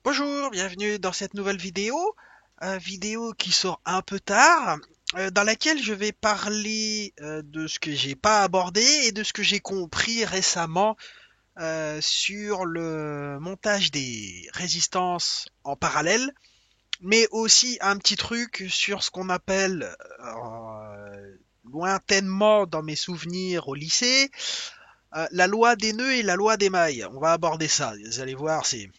Bonjour, bienvenue dans cette nouvelle vidéo, vidéo qui sort un peu tard, dans laquelle je vais parler de ce que j'ai pas abordé et de ce que j'ai compris récemment sur le montage des résistances en parallèle, mais aussi un petit truc sur ce qu'on appelle lointainement dans mes souvenirs au lycée, la loi des nœuds et la loi des mailles. On va aborder ça, vous allez voir, c'est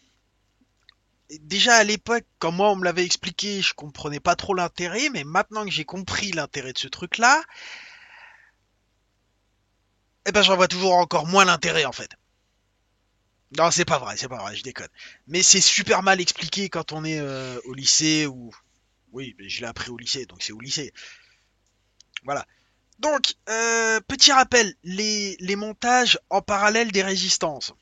déjà à l'époque, quand moi on me l'avait expliqué, je comprenais pas trop l'intérêt, mais maintenant que j'ai compris l'intérêt de ce truc-là, eh ben j'en vois toujours encore moins l'intérêt en fait. Non, c'est pas vrai, je déconne. Mais c'est super mal expliqué quand on est au lycée ou oui, mais je l'ai appris au lycée, donc c'est au lycée. Voilà. Donc, petit rappel, les montages en parallèle des résistances.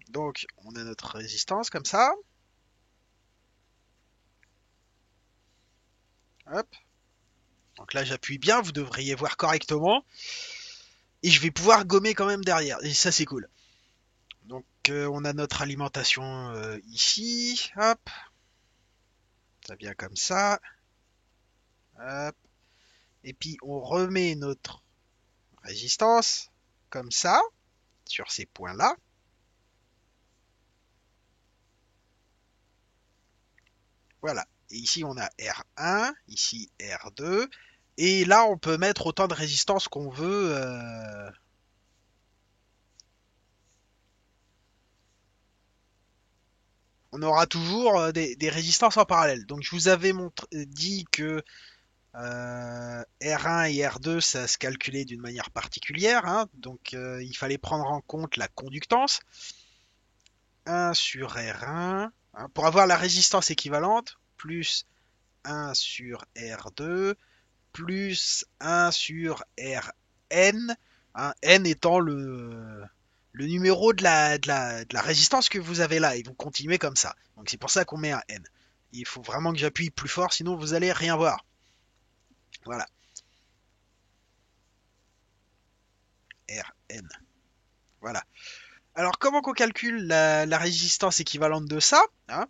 Donc, on a notre résistance comme ça. Hop. Donc là, j'appuie bien, vous devriez voir correctement. Et je vais pouvoir gommer quand même derrière. Et ça, c'est cool. Donc, on a notre alimentation ici. Hop, ça vient comme ça. Hop. Et puis, on remet notre résistance comme ça, sur ces points-là. Voilà. Et ici, on a R1, ici R2. Et là, on peut mettre autant de résistance qu'on veut. On aura toujours des résistances en parallèle. Donc, je vous avais dit que R1 et R2, ça se calculait d'une manière particulière, hein, donc il fallait prendre en compte la conductance. 1 sur R1, hein, pour avoir la résistance équivalente, plus 1 sur R2, plus 1 sur Rn, hein, N étant le numéro de la résistance que vous avez là, et vous continuez comme ça. Donc c'est pour ça qu'on met un N. Il faut vraiment que j'appuie plus fort, sinon vous allez rien voir. Voilà, Rn. Voilà. Alors, comment qu'on calcule la résistance équivalente de ça, hein,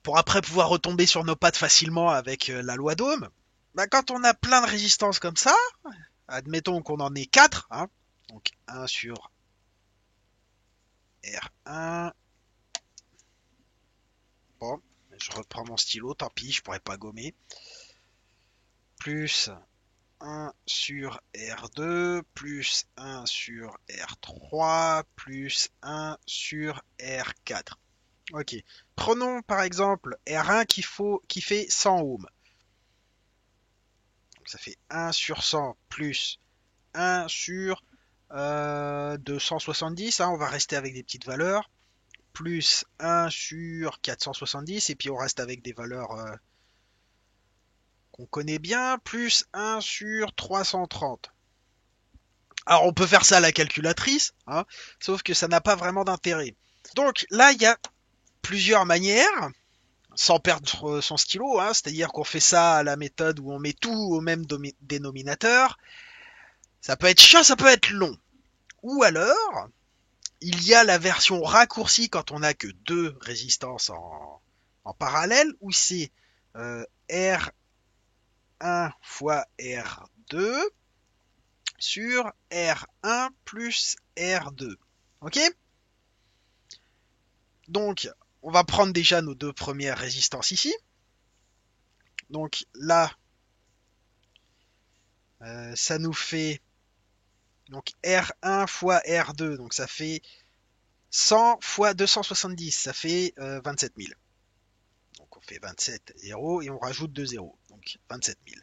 pour après pouvoir retomber sur nos pattes facilement avec la loi d'Ohm? Bah, quand on a plein de résistances comme ça, admettons qu'on en ait 4, hein, donc 1 sur R1, bon, je reprends mon stylo, tant pis, je pourrais pas gommer, plus 1 sur R2, plus 1 sur R3, plus 1 sur R4. Ok. Prenons par exemple R1 qui fait 100 ohms. Donc ça fait 1 sur 100 plus 1 sur 270. Hein, on va rester avec des petites valeurs. Plus 1 sur 470. Et puis on reste avec des valeurs qu'on connaît bien. Plus 1 sur 330. Alors on peut faire ça à la calculatrice. Hein, sauf que ça n'a pas vraiment d'intérêt. Donc là, il y a plusieurs manières sans perdre son stylo, hein, c'est-à-dire qu'on fait ça à la méthode où on met tout au même dénominateur. Ça peut être chiant, ça peut être long. Ou alors, il y a la version raccourcie quand on n'a que deux résistances en parallèle, où c'est R1 fois R2 sur R1 plus R2. Ok? Donc, on va prendre déjà nos deux premières résistances ici. Donc là, ça nous fait donc R1 fois R2, donc ça fait 100 fois 270, ça fait 27 000. Donc on fait 27 zéros et on rajoute 2 zéros, donc 27 000.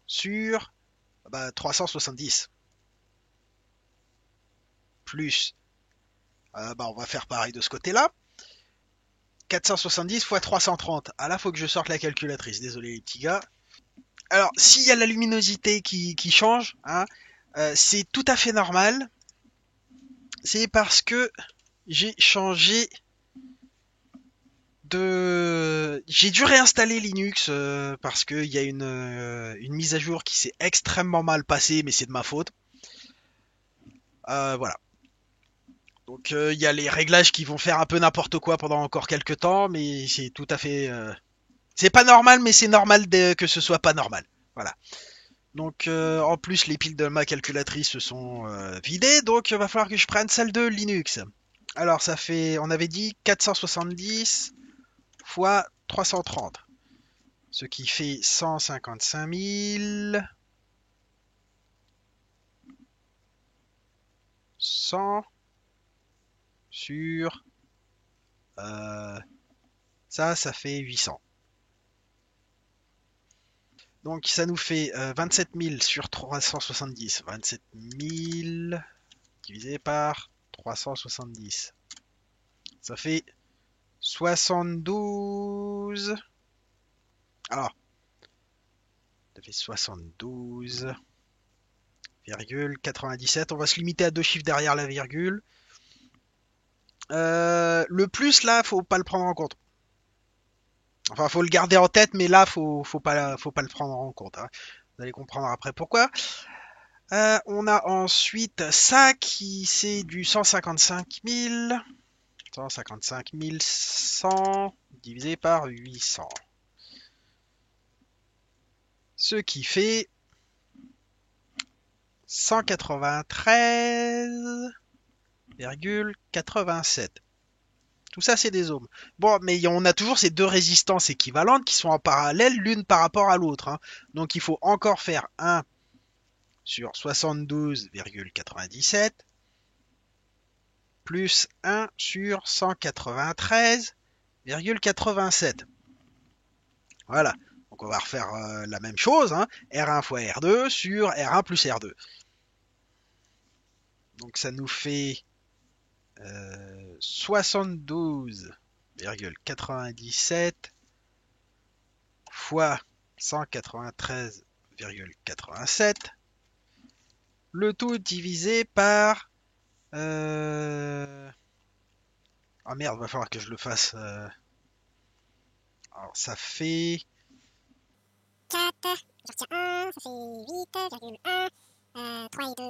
Sur 370 plus, on va faire pareil de ce côté-là. 470 fois 330. Ah là, faut que je sorte la calculatrice. Désolé les petits gars. Alors, s'il y a la luminosité qui change, hein, c'est tout à fait normal. C'est parce que j'ai changé j'ai dû réinstaller Linux parce qu'il y a une mise à jour qui s'est extrêmement mal passée, mais c'est de ma faute. Voilà. Donc il y a les réglages qui vont faire un peu n'importe quoi pendant encore quelques temps, mais c'est tout à fait... c'est pas normal, mais c'est normal que ce soit pas normal. Voilà. Donc en plus les piles de ma calculatrice se sont vidées, donc il va falloir que je prenne celle de Linux. Alors ça fait, on avait dit 470 fois 330, ce qui fait 155 000... 100 sur... ça fait 800. Donc ça nous fait 27 000 sur 370. 27 000 divisé par 370. Ça fait 72. Alors, ça fait 72,97. On va se limiter à deux chiffres derrière la virgule. Le plus là, faut pas le prendre en compte. Enfin, faut le garder en tête, mais là, faut pas le prendre en compte, hein. Vous allez comprendre après pourquoi. On a ensuite ça qui c'est du 155 000. 155 100 divisé par 800. Ce qui fait 193,87. Tout ça, c'est des ohms. Bon, mais on a toujours ces deux résistances équivalentes qui sont en parallèle l'une par rapport à l'autre, hein. Donc il faut encore faire 1 sur 72,97 plus 1 sur 193,87. Voilà. Donc on va refaire la même chose, hein. R1 fois R2 sur R1 plus R2. Donc ça nous fait 72,97 fois 193,87. Le tout divisé par... Ah merde, va falloir que je le fasse... Alors ça fait... 4, je retiens 1, ça fait 8,1, 3 et 2,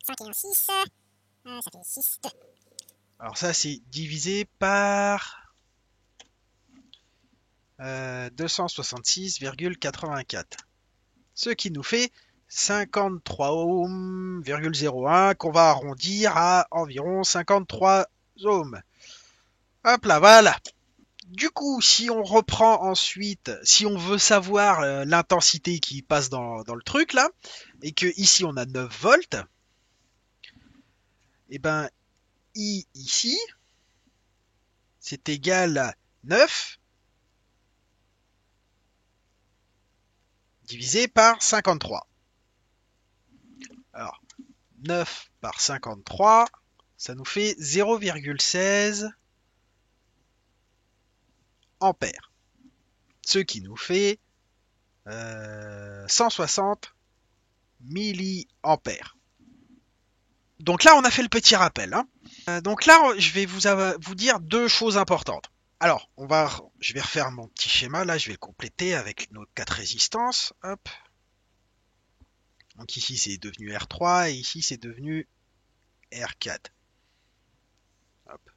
5 et 1, 6, ça fait 6, 2. Alors ça c'est divisé par 266,84. Ce qui nous fait 53 ohms,01 qu'on va arrondir à environ 53 ohms. Hop là, voilà. Du coup, si on reprend ensuite, si on veut savoir l'intensité qui passe dans le truc là, et que ici on a 9 volts, et ben I ici, c'est égal à 9 divisé par 53. Alors, 9 par 53, ça nous fait 0,16 ampères. Ce qui nous fait 160 milliampères. Donc là, on a fait le petit rappel, hein. Donc là, je vais vous dire deux choses importantes. Alors, je vais refaire mon petit schéma, là, je vais le compléter avec nos 4 résistances. Hop. Donc ici, c'est devenu R3 et ici, c'est devenu R4. Hop.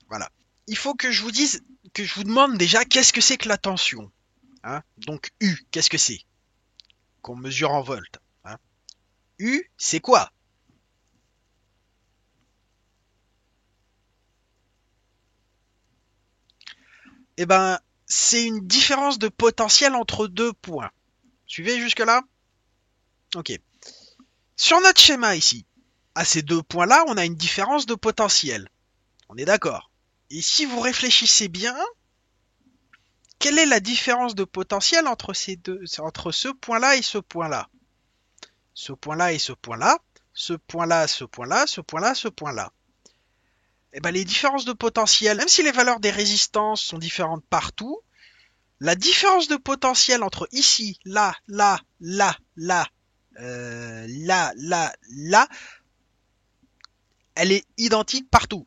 Voilà. Il faut que je vous dise, que je vous demande déjà qu'est-ce que c'est que la tension, hein. Donc U, qu'est-ce que c'est qu'on mesure en volts, hein. U, c'est quoi? Eh ben, c'est une différence de potentiel entre deux points. Suivez jusque-là? Ok. Sur notre schéma ici, à ces deux points-là, on a une différence de potentiel. On est d'accord. Et si vous réfléchissez bien, quelle est la différence de potentiel entre ce point-là et ce point-là? Ce point-là et ce point-là, ce point-là, ce point-là, ce point-là, ce point-là. Eh ben, les différences de potentiel, même si les valeurs des résistances sont différentes partout, la différence de potentiel entre ici, là, là, là, là, là, là, là, elle est identique partout.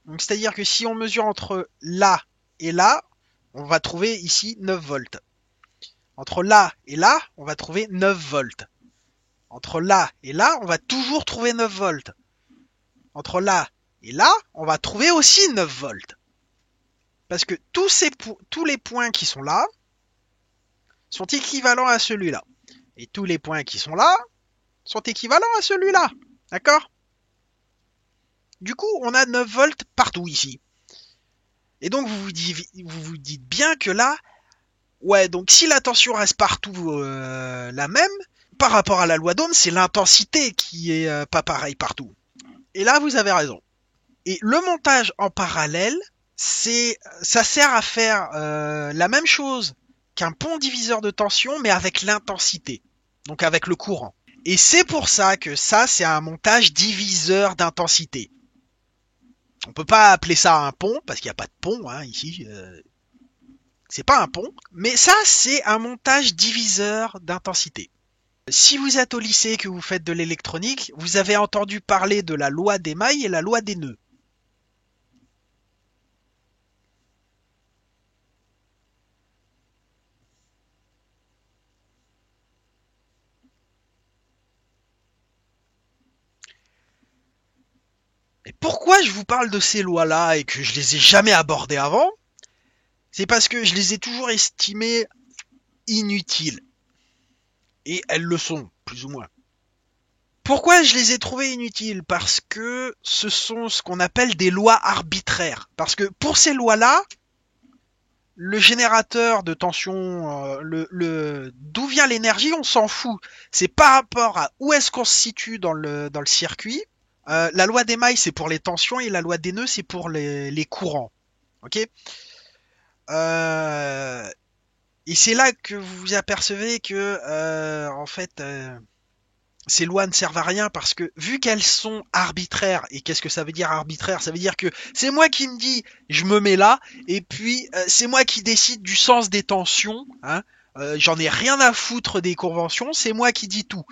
Donc, c'est-à-dire que si on mesure entre là et là, on va trouver ici 9 volts. Entre là et là, on va trouver 9 volts. Entre là et là, on va toujours trouver 9 volts. Entre là et là, on va trouver aussi 9 volts. Parce que tous les points qui sont là sont équivalents à celui-là. Et tous les points qui sont là sont équivalents à celui-là. D'accord? Du coup, on a 9 volts partout ici. Et donc, vous vous dites bien que là, ouais, donc si la tension reste partout la même, par rapport à la loi d'Ohm, c'est l'intensité qui est pas pareille partout. Et là, vous avez raison. Et le montage en parallèle, ça sert à faire la même chose qu'un pont diviseur de tension, mais avec l'intensité, donc avec le courant. Et c'est pour ça que ça, c'est un montage diviseur d'intensité. On peut pas appeler ça un pont, parce qu'il n'y a pas de pont hein, ici. C'est pas un pont, mais ça, c'est un montage diviseur d'intensité. Si vous êtes au lycée et que vous faites de l'électronique, vous avez entendu parler de la loi des mailles et la loi des nœuds. Et pourquoi je vous parle de ces lois-là et que je les ai jamais abordées avant? C'est parce que je les ai toujours estimées inutiles. Et elles le sont, plus ou moins. Pourquoi je les ai trouvées inutiles? Parce que ce sont ce qu'on appelle des lois arbitraires. Parce que pour ces lois-là, le générateur de tension, d'où vient l'énergie, on s'en fout. C'est par rapport à où est-ce qu'on se situe dans le circuit. La loi des mailles, c'est pour les tensions et la loi des nœuds, c'est pour les courants. Ok. Et c'est là que vous vous apercevez que, en fait, ces lois ne servent à rien parce que vu qu'elles sont arbitraires, et qu'est-ce que ça veut dire arbitraire? Ça veut dire que c'est moi qui me dis je me mets là, et puis c'est moi qui décide du sens des tensions, hein. J'en ai rien à foutre des conventions, c'est moi qui dis tout.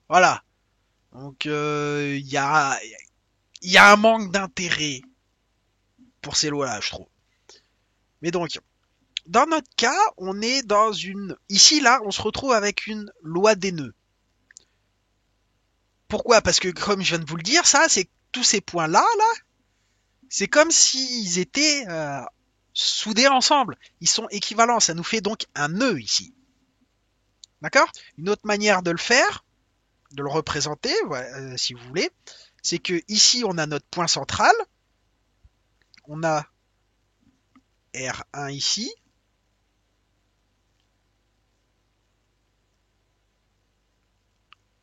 Voilà. Donc il y a un manque d'intérêt pour ces lois-là, je trouve. Mais donc, dans notre cas, on est dans une... Ici, là, on se retrouve avec une loi des nœuds. Pourquoi? Parce que, comme je viens de vous le dire, ça, c'est tous ces points-là, là, c'est comme s'ils étaient soudés ensemble. Ils sont équivalents. Ça nous fait donc un nœud ici. D'accord? Une autre manière de le faire, de le représenter, ouais, si vous voulez, c'est que ici, on a notre point central. On a R1 ici.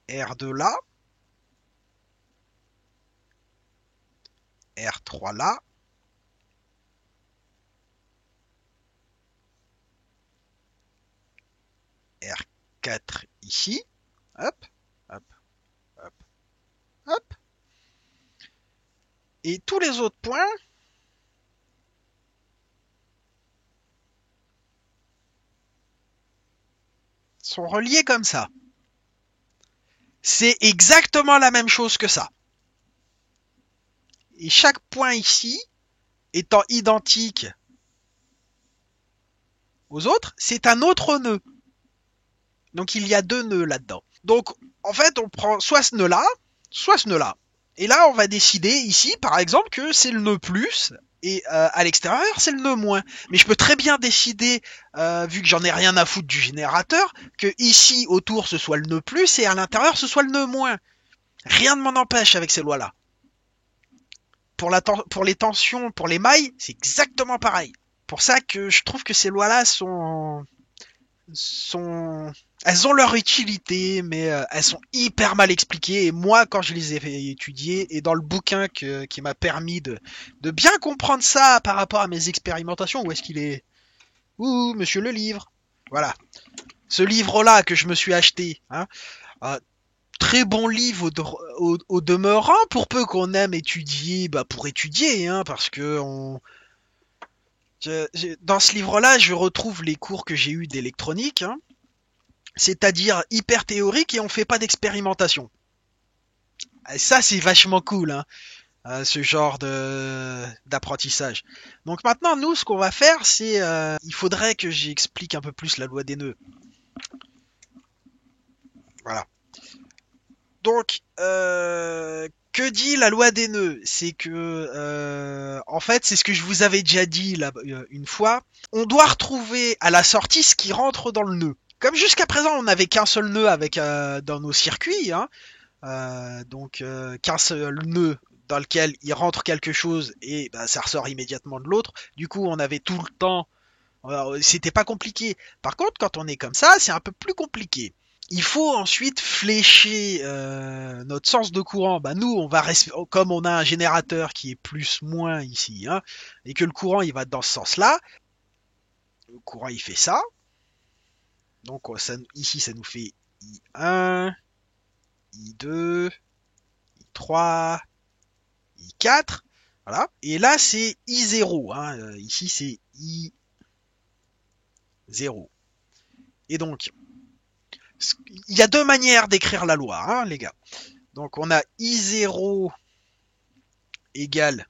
R2 là. R3 là. R4 ici. Hop, hop, hop, hop. Et tous les autres points sont reliés comme ça. C'est exactement la même chose que ça. Et chaque point ici, étant identique aux autres, c'est un autre nœud. Donc il y a deux nœuds là-dedans. Donc en fait, on prend soit ce nœud-là, soit ce nœud-là. Et là, on va décider ici, par exemple, que c'est le nœud plus, et à l'extérieur, c'est le nœud moins. Mais je peux très bien décider, vu que j'en ai rien à foutre du générateur, que ici, autour, ce soit le nœud plus, et à l'intérieur, ce soit le nœud moins. Rien ne m'en empêche avec ces lois-là. Pour les tensions, pour les mailles, c'est exactement pareil. Pour ça que je trouve que ces lois-là elles ont leur utilité, mais elles sont hyper mal expliquées. Et moi, quand je les ai étudiées, et dans le bouquin qui m'a permis de bien comprendre ça par rapport à mes expérimentations, où est-ce qu'il est? Ouh, monsieur le livre. Voilà. Ce livre-là que je me suis acheté, hein, très bon livre au demeurant, pour peu qu'on aime étudier, pour étudier, hein, parce que dans ce livre-là, je retrouve les cours que j'ai eus d'électronique, hein, c'est-à-dire hyper théorique, et on fait pas d'expérimentation. Et ça, c'est vachement cool, hein. ce genre de d'apprentissage. Donc maintenant, nous, ce qu'on va faire, c'est, il faudrait que j'explique un peu plus la loi des nœuds. Voilà. Donc, que dit la loi des nœuds? C'est que, en fait, c'est ce que je vous avais déjà dit là, une fois. On doit retrouver à la sortie ce qui rentre dans le nœud. Comme jusqu'à présent, on n'avait qu'un seul nœud avec dans nos circuits, hein, qu'un seul nœud dans lequel il rentre quelque chose et bah, ça ressort immédiatement de l'autre. Du coup, on avait tout le temps. C'était pas compliqué. Par contre, quand on est comme ça, c'est un peu plus compliqué. Il faut ensuite flécher notre sens de courant. Bah nous, on va comme on a un générateur qui est plus-moins ici, hein, et que le courant il va dans ce sens-là. Le courant il fait ça. Donc ça, ici, ça nous fait I1, I2, I3, I4. Voilà. Et là, c'est I0. Hein. Ici, c'est I0. Et donc, il y a deux manières d'écrire la loi, hein, les gars. Donc, on a I0 égale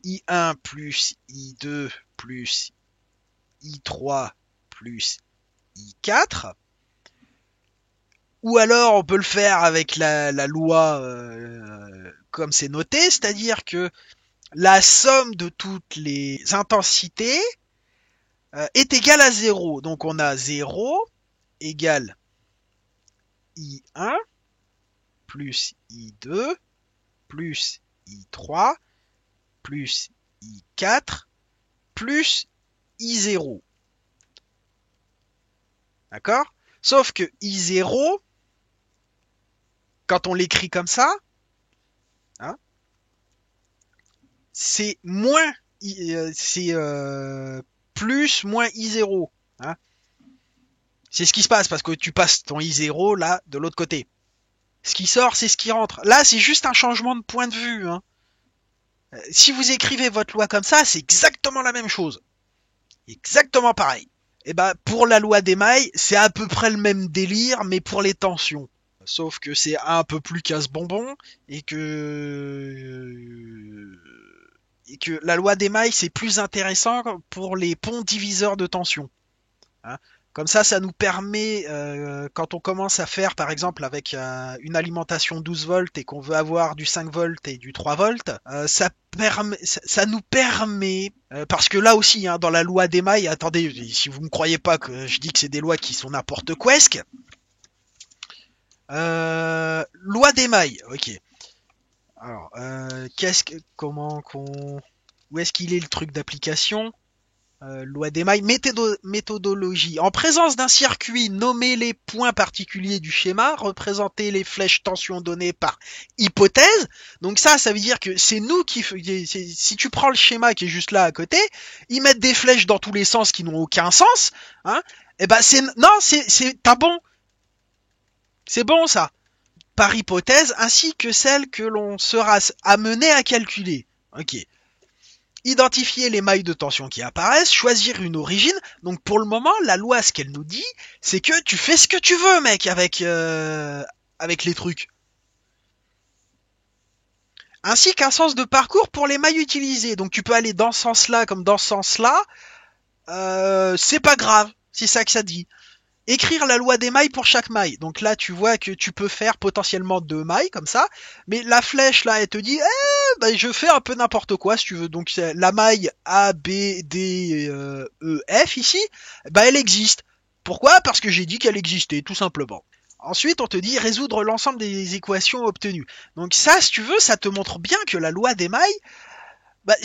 I1 plus I2 plus I3 plus I4. Ou alors, on peut le faire avec la loi comme c'est noté, c'est-à-dire que la somme de toutes les intensités est égale à 0. Donc, on a 0 égale I1 plus I2 plus I3 plus I4 plus I0. D'accord? Sauf que I0, quand on l'écrit comme ça, hein, c'est moins, c'est plus moins I0. Hein. C'est ce qui se passe parce que tu passes ton I0 là de l'autre côté. Ce qui sort, c'est ce qui rentre. Là, c'est juste un changement de point de vue. Hein. Si vous écrivez votre loi comme ça, c'est exactement la même chose. Exactement pareil. Et ben pour la loi des mailles, c'est à peu près le même délire, mais pour les tensions. Sauf que c'est un peu plus casse-bonbon et que la loi des mailles c'est plus intéressant pour les ponts diviseurs de tension. Hein. Comme ça nous permet, quand on commence à faire, par exemple, avec une alimentation 12 volts et qu'on veut avoir du 5 volts et du 3 volts, ça nous permet, parce que là aussi, hein, dans la loi des mailles, attendez, si vous me croyez pas que je dis que c'est des lois qui sont n'importe quoi, loi des mailles, ok. Alors, où est-ce qu'il est le truc d'application? Loi des mailles, méthodologie. En présence d'un circuit, nommez les points particuliers du schéma, représentez les flèches tension données par hypothèse. Donc ça veut dire que c'est nous qui... Si tu prends le schéma qui est juste là à côté, ils mettent des flèches dans tous les sens qui n'ont aucun sens. Hein, et ben t'as bon. C'est bon ça. Par hypothèse, ainsi que celle que l'on sera amené à calculer. Ok. Identifier les mailles de tension qui apparaissent, choisir une origine. Donc pour le moment, la loi, ce qu'elle nous dit, c'est que tu fais ce que tu veux, mec, avec les trucs. Ainsi qu'un sens de parcours pour les mailles utilisées. Donc tu peux aller dans ce sens-là comme dans ce sens-là. C'est pas grave, c'est ça que ça dit. Écrire la loi des mailles pour chaque maille. Donc là, tu vois que tu peux faire potentiellement 2 mailles comme ça, mais la flèche là, elle te dit, bah, je fais un peu n'importe quoi si tu veux. Donc la maille A, B, D, E, F ici, bah elle existe. Pourquoi? Parce que j'ai dit qu'elle existait, tout simplement. Ensuite, on te dit résoudre l'ensemble des équations obtenues. Donc ça, si tu veux, ça te montre bien que la loi des mailles, bah,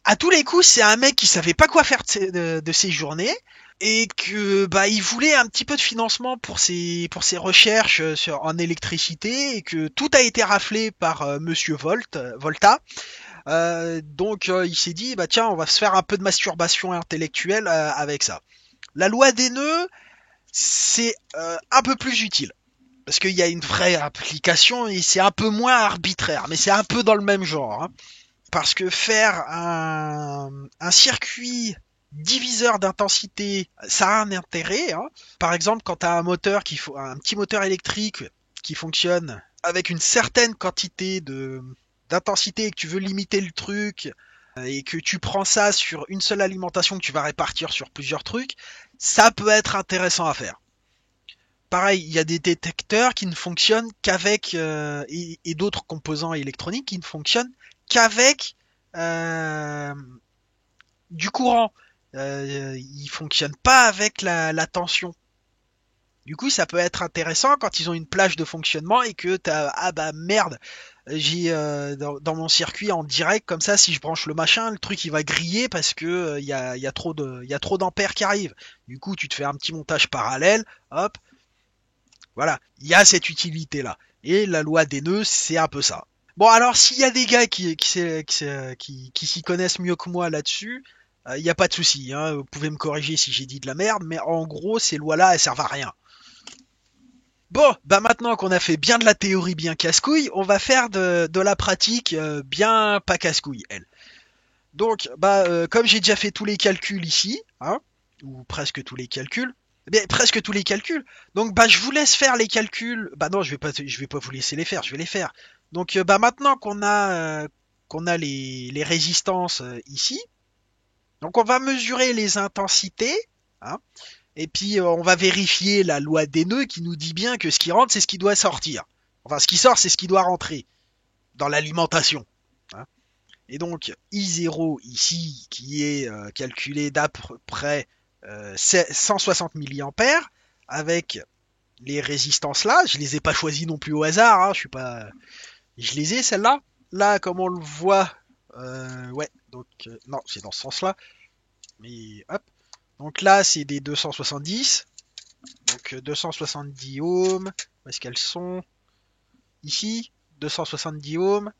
à tous les coups, c'est un mec qui savait pas quoi faire de ses journées et que bah il voulait un petit peu de financement pour ses recherches en électricité et que tout a été raflé par Monsieur Volta. Il s'est dit bah tiens on va se faire un peu de masturbation intellectuelle avec ça. La loi des nœuds c'est un peu plus utile parce qu'il y a une vraie application et c'est un peu moins arbitraire mais c'est un peu dans le même genre. Hein. Parce que faire un circuit diviseur d'intensité, ça a un intérêt. Hein. Par exemple, quand tu as un petit moteur électrique qui fonctionne avec une certaine quantité d'intensité et que tu veux limiter le truc et que tu prends ça sur une seule alimentation que tu vas répartir sur plusieurs trucs, ça peut être intéressant à faire. Pareil, il y a des détecteurs qui ne fonctionnent qu'avec et d'autres composants électroniques qui ne fonctionnent qu'avec du courant. Ils fonctionnent pas avec la tension. Du coup, ça peut être intéressant quand ils ont une plage de fonctionnement et que t'as ah bah merde, j'ai dans mon circuit en direct comme ça, si je branche le machin, le truc il va griller parce que il y a trop d'ampères qui arrivent. Du coup, tu te fais un petit montage parallèle, hop, voilà, il y a cette utilité là. Et la loi des nœuds, c'est un peu ça. Bon, alors s'il y a des gars qui s'y connaissent mieux que moi là-dessus, il n'y a pas de souci. Hein, vous pouvez me corriger si j'ai dit de la merde, mais en gros, ces lois-là, elles servent à rien. Bon, bah maintenant qu'on a fait bien de la théorie bien casse-couille, on va faire de la pratique bien pas casse-couille, elle. Donc, bah, comme j'ai déjà fait tous les calculs ici, hein, ou presque tous les calculs, mais presque tous les calculs. Donc, bah, je vous laisse faire les calculs. Bah non, je vais pas vous laisser les faire, je vais les faire. Donc, bah maintenant qu'on a les résistances ici, donc on va mesurer les intensités, hein, et puis on va vérifier la loi des nœuds qui nous dit bien que ce qui rentre, c'est ce qui doit sortir. Enfin, ce qui sort, c'est ce qui doit rentrer dans l'alimentation. Hein. Et donc I0 ici, qui est calculé d'à peu près 160 milliampères, avec les résistances là, je les ai pas choisies non plus au hasard, hein, je suis pas, je les ai celles-là. Là, comme on le voit, ouais, donc non, c'est dans ce sens-là, mais hop. Donc là, c'est des 270. Donc 270 ohms, où est-ce qu'elles sont? Ici, 270 ohms.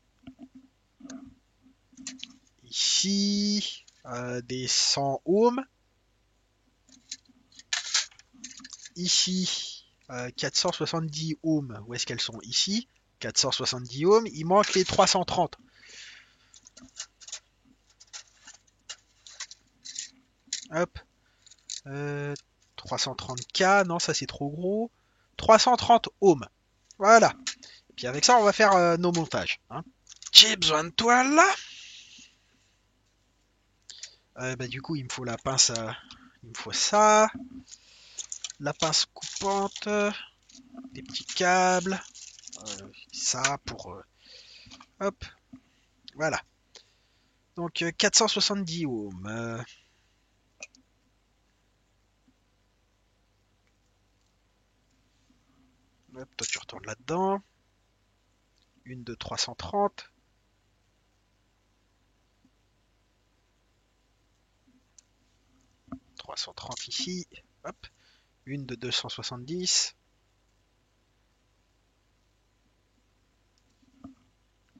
Ici, des 100 ohms. Ici, 470 ohms. Où est-ce qu'elles sont? Ici, 470 ohms. Il manque les 330. Hop. 330K. Non, ça c'est trop gros. 330 ohms. Voilà. Et puis avec ça, on va faire nos montages. Hein. J'ai besoin de toi là. Bah, du coup, il me faut la pince. Il me faut ça. La pince coupante. Des petits câbles. Ça pour. Hop. Voilà. Donc 470 ohms. Hop, toi tu retournes là-dedans. Une de 330. Ici. Hop. Une de 270.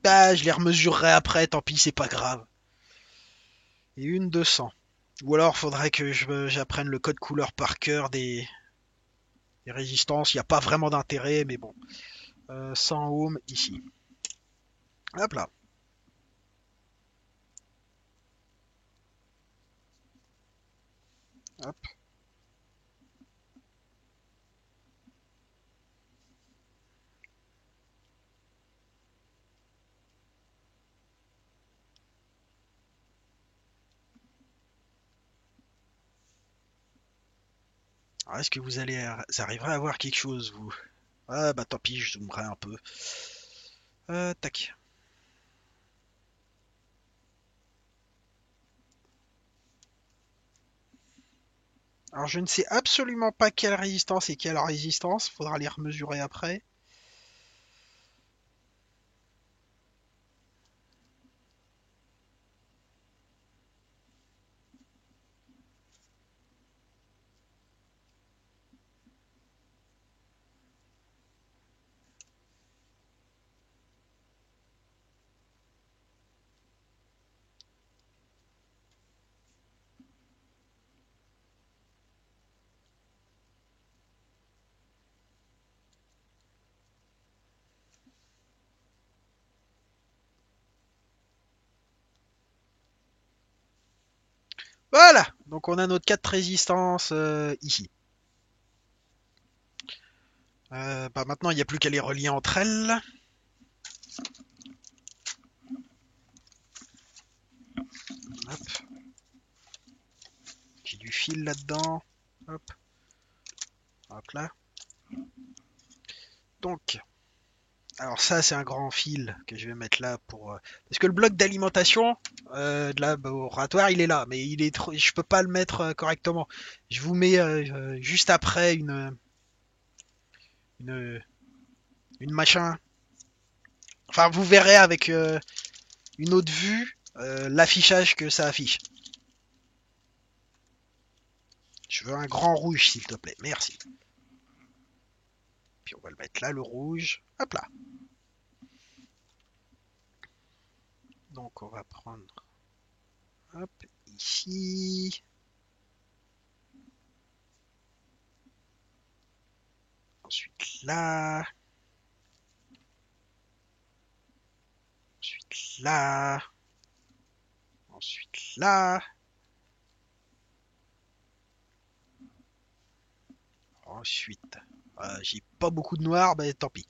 Bah, je les remesurerai après, tant pis, c'est pas grave. Et une de 100. Ou alors, faudrait que j'apprenne le code couleur par cœur des résistances. Il n'y a pas vraiment d'intérêt, mais bon. 100 ohms ici. Hop là. Hop. Alors, est-ce que vous arriverez à voir quelque chose, vous? Ah bah tant pis, je zoomerai un peu. Tac. Alors je ne sais absolument pas quelle résistance et quelle résistance, faudra les remesurer après. Voilà, donc on a notre 4 résistances ici. Bah maintenant il n'y a plus qu'à les relier entre elles. Hop. J'ai du fil là-dedans. Hop. Hop là. Donc, alors ça c'est un grand fil que je vais mettre là pour parce que le bloc d'alimentation de la laboratoire il est là, mais il est trop, je peux pas le mettre correctement. Je vous mets juste après une une machin. Enfin vous verrez avec une autre vue l'affichage que ça affiche. Je veux un grand rouge s'il te plaît, merci. Puis on va le mettre là le rouge. Hop là. Donc on va prendre hop ici. Ensuite là. Ensuite là. Ensuite là. Ensuite, j'ai pas beaucoup de noir, bah tant pis.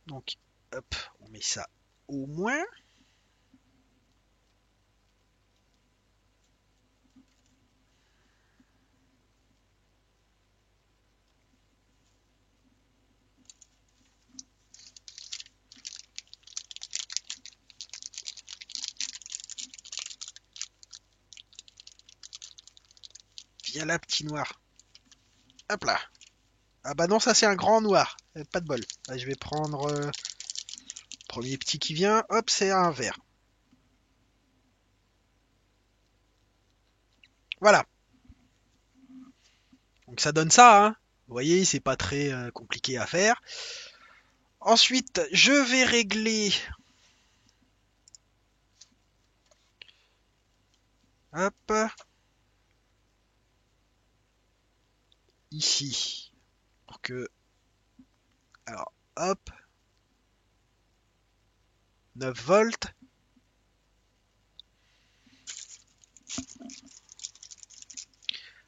Donc, hop, on met ça au moins. Viens là, petit noir. Hop là. Ah bah non, ça c'est un grand noir. Pas de bol. Là, je vais prendre premier petit qui vient. Hop, c'est un vert. Voilà. Donc ça donne ça, hein. Vous voyez, c'est pas très compliqué à faire. Ensuite, je vais régler. Hop. Ici. Pour que. Alors, hop. 9 volts.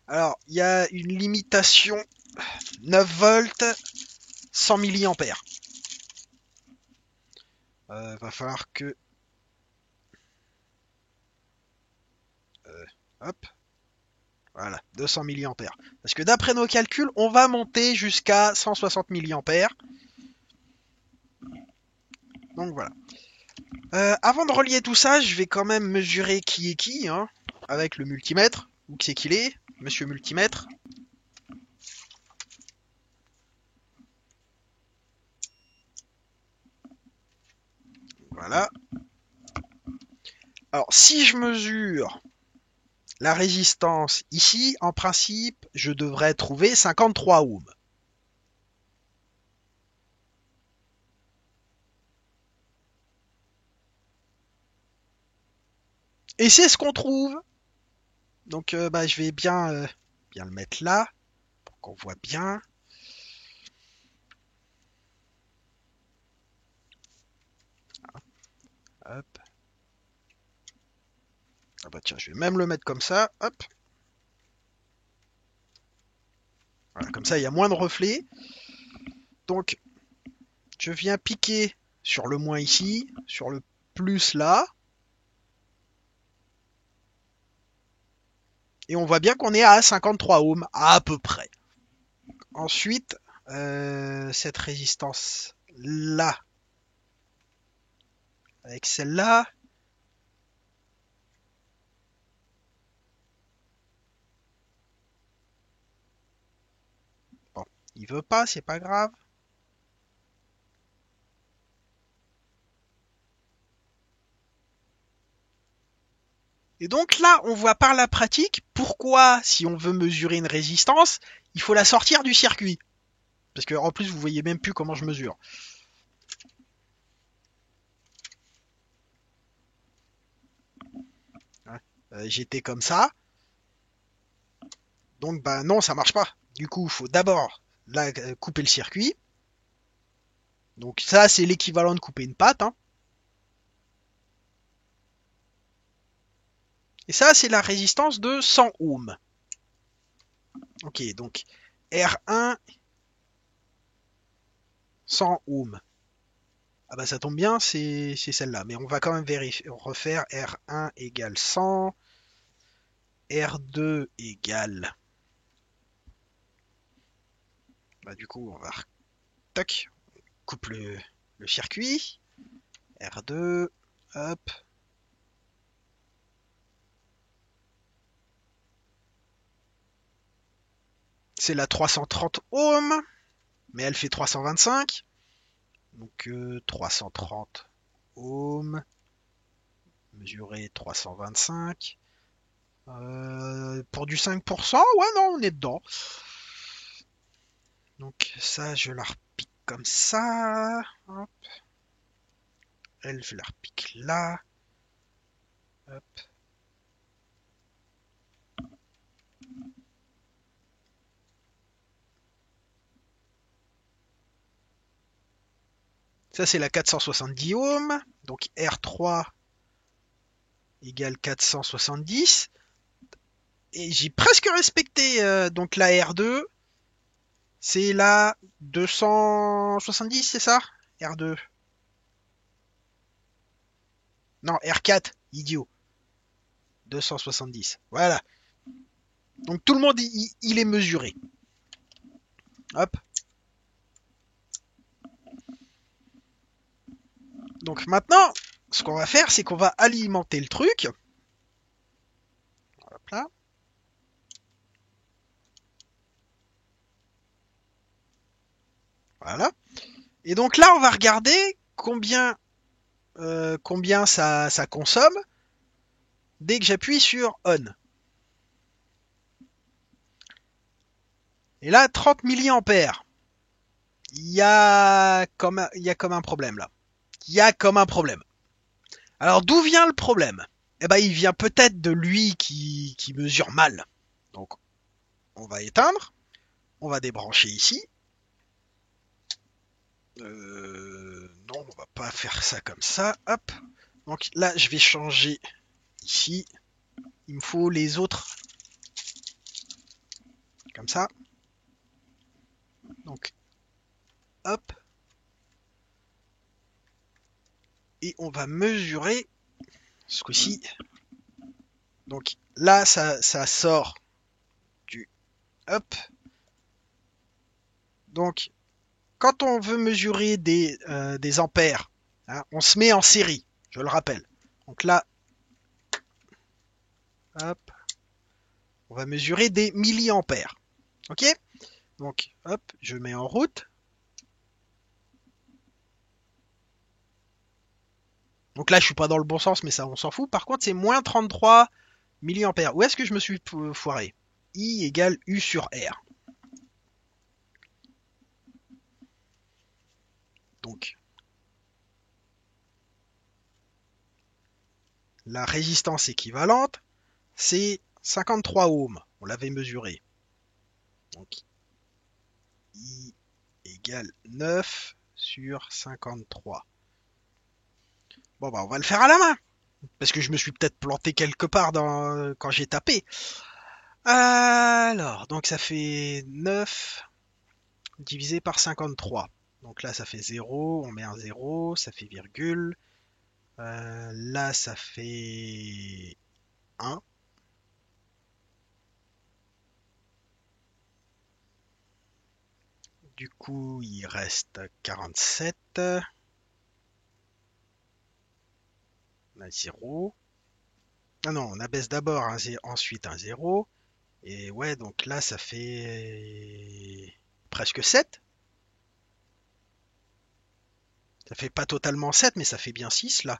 Alors, il y a une limitation 9 volts, 100 milliampères. Va falloir que... hop. Voilà, 200 milliampères. Parce que d'après nos calculs, on va monter jusqu'à 160 milliampères. Donc voilà. Avant de relier tout ça, je vais quand même mesurer qui est qui, hein, avec le multimètre. Où c'est qu'il est, monsieur multimètre. Voilà. Alors, si je mesure la résistance ici, en principe, je devrais trouver 53 ohms. Et c'est ce qu'on trouve. Donc, bah, je vais bien le mettre là, pour qu'on voit bien. Hop. Ah bah tiens, je vais même le mettre comme ça. Hop. Voilà, comme ça, il y a moins de reflets. Donc, je viens piquer sur le moins ici, sur le plus là. Et on voit bien qu'on est à 53 ohms, à peu près. Ensuite, cette résistance là, avec celle-là, bon, il veut pas, c'est pas grave. Et donc là, on voit par la pratique pourquoi, si on veut mesurer une résistance, il faut la sortir du circuit. Parce que en plus, vous voyez même plus comment je mesure. J'étais comme ça. Donc bah non, ça marche pas. Du coup, il faut d'abord couper le circuit. Donc ça, c'est l'équivalent de couper une pâte, hein. Et ça, c'est la résistance de 100 ohms. Ok, donc R1, 100 ohms. Ah bah ça tombe bien, c'est celle-là. Mais on va quand même vérifier, refaire R1 égale 100, R2 égale... Bah du coup, on va... Tac, coupe le circuit. R2, hop. C'est la 330 ohms, mais elle fait 325. Donc 330 ohms, mesurer 325. Pour du 5%, ouais, non, on est dedans. Donc ça, je la repique comme ça. Hop. Elle, je la repique là. Hop. Ça, c'est la 470 ohms. Donc R3 égale 470. Et j'ai presque respecté donc la R2. C'est la 270, c'est ça? R2. Non, R4, idiot. 270. Voilà. Donc tout le monde, il est mesuré. Hop. Donc maintenant, ce qu'on va faire, c'est qu'on va alimenter le truc. Hop là. Voilà. Et donc là, on va regarder combien ça consomme dès que j'appuie sur On. Et là, 30 milliampères. Il y a comme un problème là. Il y a comme un problème. Alors d'où vient le problème? Eh ben, il vient peut-être de lui qui mesure mal. Donc, on va éteindre. On va débrancher ici. Non, on va pas faire ça comme ça. Hop. Donc là, je vais changer ici. Il me faut les autres. Comme ça. Donc, hop. Et on va mesurer ce coup-ci. Donc là, ça sort du... Hop. Donc, quand on veut mesurer des ampères, hein, on se met en série, je le rappelle. Donc là, hop, on va mesurer des milliampères. Ok? Donc, hop, je mets en route. Donc là, je suis pas dans le bon sens, mais ça, on s'en fout. Par contre, c'est moins 33 milliampères. Où est-ce que je me suis foiré? I égale U sur R. Donc, la résistance équivalente, c'est 53 ohms. On l'avait mesuré. Donc, I égale 9 sur 53. Bon, bah, on va le faire à la main. Parce que je me suis peut-être planté quelque part quand j'ai tapé. Alors, donc ça fait 9 divisé par 53. Donc là, ça fait 0, on met un 0, ça fait virgule. Là, ça fait 1. Du coup, il reste 47. On a 0. Ah non, on abaisse d'abord ensuite un 0. Et ouais, donc là, ça fait presque 7. Ça fait pas totalement 7, mais ça fait bien 6 là.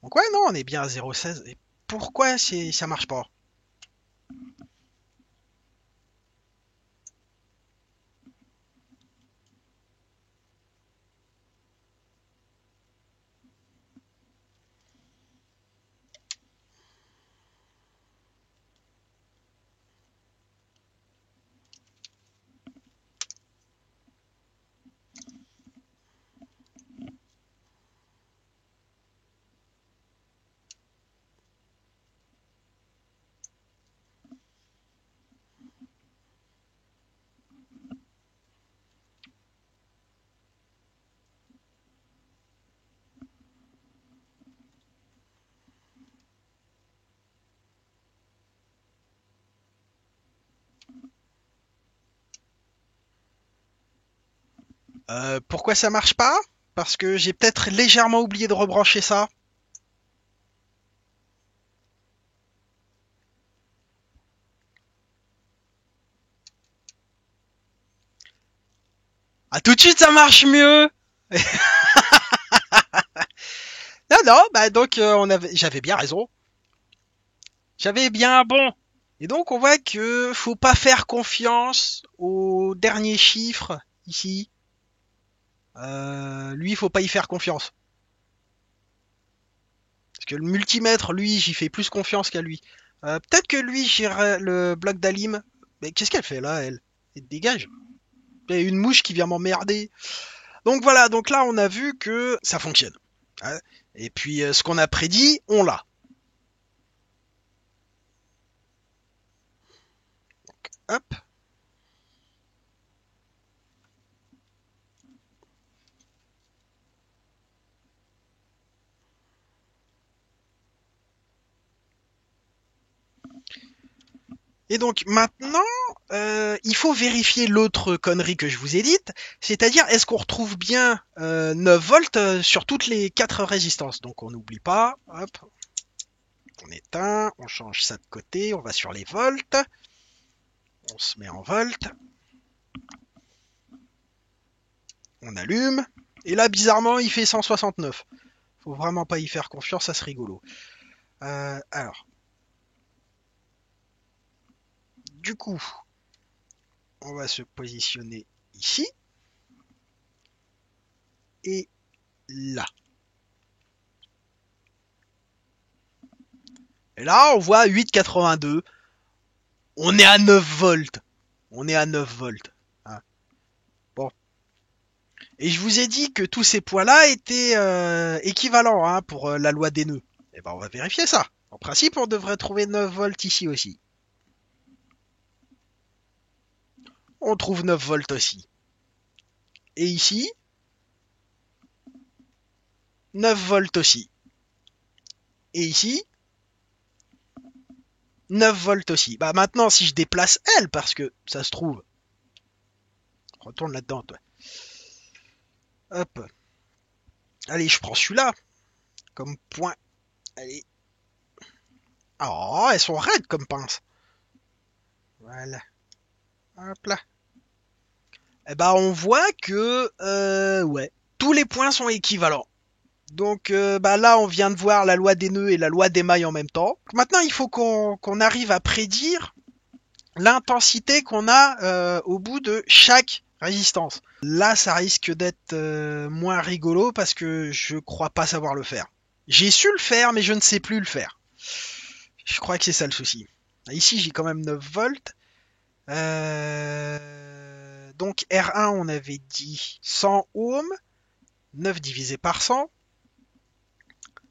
Donc ouais, non, on est bien à 0,16. Et pourquoi ça marche pas? Pourquoi ça marche pas? Parce que j'ai peut-être légèrement oublié de rebrancher ça. Ah, tout de suite ça marche mieux. Non, non, bah donc j'avais bien raison. J'avais bien bon. Et donc on voit que faut pas faire confiance au dernier chiffre ici. Lui, faut pas y faire confiance. Parce que le multimètre, lui, j'y fais plus confiance qu'à lui. Peut-être que lui, j'irai le bloc d'Alim. Mais qu'est-ce qu'elle fait là, elle? Elle dégage. Il y a une mouche qui vient m'emmerder. Donc voilà, donc là on a vu que ça fonctionne. Hein. Et puis ce qu'on a prédit, on l'a. Hop. Et donc maintenant, il faut vérifier l'autre connerie que je vous ai dite, c'est-à-dire est-ce qu'on retrouve bien 9 volts sur toutes les 4 résistances. Donc on n'oublie pas, hop, on éteint, on change ça de côté, on va sur les volts, on se met en volts, on allume, et là bizarrement il fait 169. Faut vraiment pas y faire confiance, ça c'est rigolo. Alors, du coup, on va se positionner ici et là. Et là, on voit 8,82. On est à 9 volts. On est à 9 volts. Hein. Bon. Et je vous ai dit que tous ces points-là étaient équivalents hein, pour la loi des nœuds. Et ben, on va vérifier ça. En principe, on devrait trouver 9 volts ici aussi. On trouve 9 volts aussi. Et ici, 9 volts aussi. Et ici, 9 volts aussi. Bah maintenant, si je déplace L, parce que ça se trouve, retourne là-dedans, toi. Hop. Allez, je prends celui-là comme point. Allez. Oh, elles sont raides comme pince. Voilà. Hop là. Eh ben, on voit que, ouais, tous les points sont équivalents. Donc, bah là, on vient de voir la loi des nœuds et la loi des mailles en même temps. Maintenant, il faut qu'on arrive à prédire l'intensité qu'on a au bout de chaque résistance. Là, ça risque d'être moins rigolo parce que je crois pas savoir le faire. J'ai su le faire, mais je ne sais plus le faire. Je crois que c'est ça le souci. Ici, j'ai quand même 9 volts. Donc R1, on avait dit 100 ohms. 9 divisé par 100.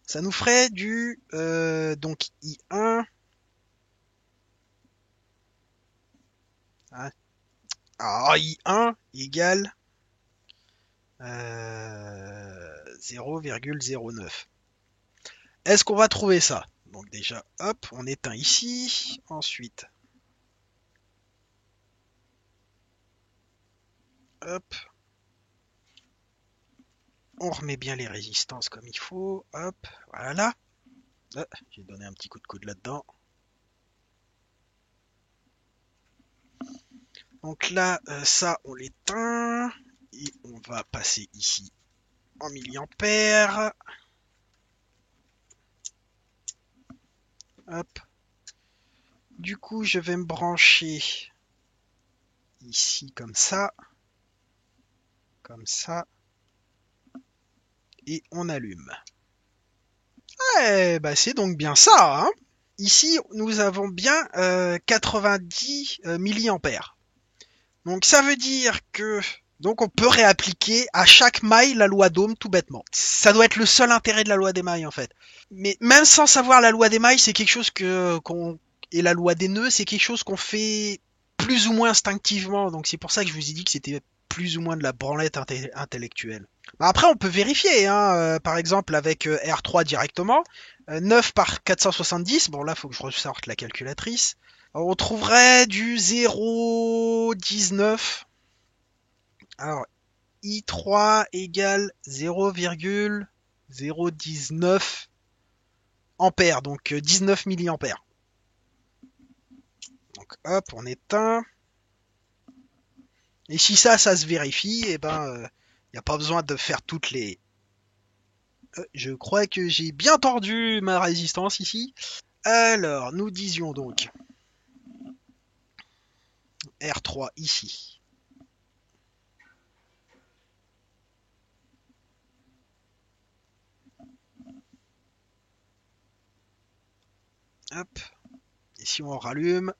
Ça nous ferait du donc I1. Hein, I1 égale 0,09. Est-ce qu'on va trouver ça? Donc déjà, hop, on éteint ici. Ensuite, hop, on remet bien les résistances comme il faut. Hop, voilà. Ah, j'ai donné un petit coup de coude là-dedans. Donc là, ça, on l'éteint. Et on va passer ici en milliampères. Hop. Du coup, je vais me brancher ici comme ça. Comme ça. Et on allume. Eh bah c'est donc bien ça. Hein. Ici, nous avons bien 90 milliampères. Donc ça veut dire que donc on peut réappliquer à chaque maille la loi d'Ohm tout bêtement. Ça doit être le seul intérêt de la loi des mailles en fait. Mais même sans savoir la loi des mailles, c'est quelque chose et la loi des nœuds, c'est quelque chose qu'on fait plus ou moins instinctivement. Donc c'est pour ça que je vous ai dit que c'était plus ou moins de la branlette intellectuelle. Après, on peut vérifier, hein, par exemple avec R3 directement. 9 par 470, bon là, faut que je ressorte la calculatrice. On trouverait du 0,19. Alors, I3 égale 0,019 ampères, donc 19 milliampères. Donc hop, on éteint. Et si ça se vérifie, et ben, y a pas besoin de faire toutes les... je crois que j'ai bien tordu ma résistance ici. Alors, nous disions donc R3 ici. Hop. Et si on rallume,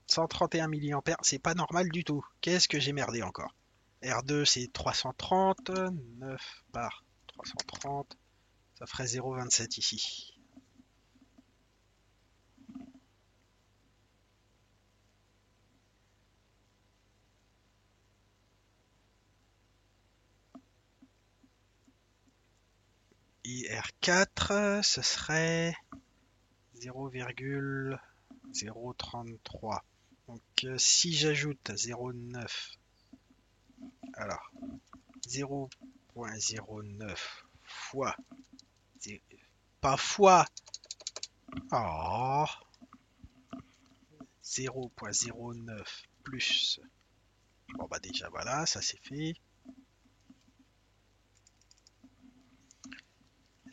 131 milliampères, c'est pas normal du tout. Qu'est-ce que j'ai merdé encore? R2 c'est 330, 9 par 330, ça ferait 0,27 ici. IR4, ce serait 0,033. Donc si j'ajoute 0,9, alors 0,09 fois, pas fois, oh, 0,09 plus, bon bah déjà voilà, ça c'est fait.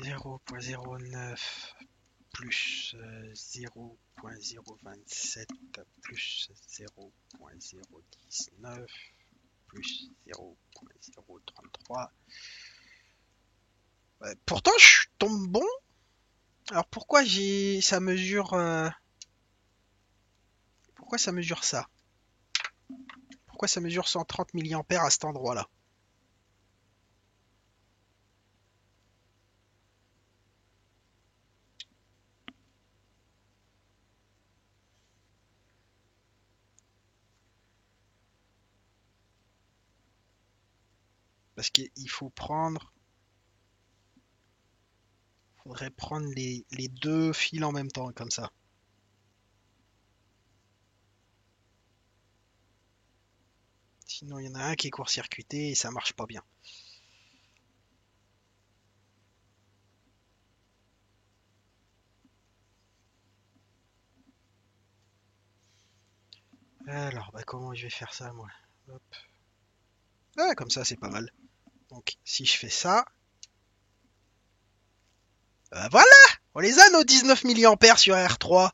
0,09 plus 0,027 plus 0,019 plus 0,033. Pourtant, je tombe bon. Alors pourquoi ça mesure pourquoi ça mesure ça? Pourquoi ça mesure 130 milliampères à cet endroit-là? Parce qu'il faudrait prendre les deux fils en même temps, comme ça. Sinon, il y en a un qui est court-circuité et ça marche pas bien. Alors, bah comment je vais faire ça, moi? Hop. Ah, comme ça, c'est pas mal. Donc, si je fais ça... voilà! On les a, nos 19 milliampères sur R3.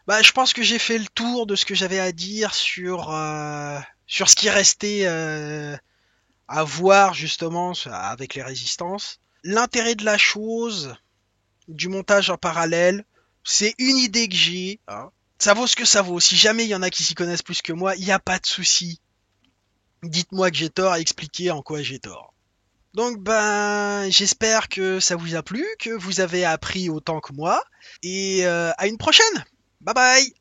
Bah, je pense que j'ai fait le tour de ce que j'avais à dire sur ce qui restait à voir, justement, avec les résistances. L'intérêt de la chose, du montage en parallèle, c'est une idée que j'ai. Hein. Ça vaut ce que ça vaut. Si jamais il y en a qui s'y connaissent plus que moi, il n'y a pas de souci. Dites-moi que j'ai tort et expliquez en quoi j'ai tort. Donc ben, j'espère que ça vous a plu, que vous avez appris autant que moi, et à une prochaine. Bye bye.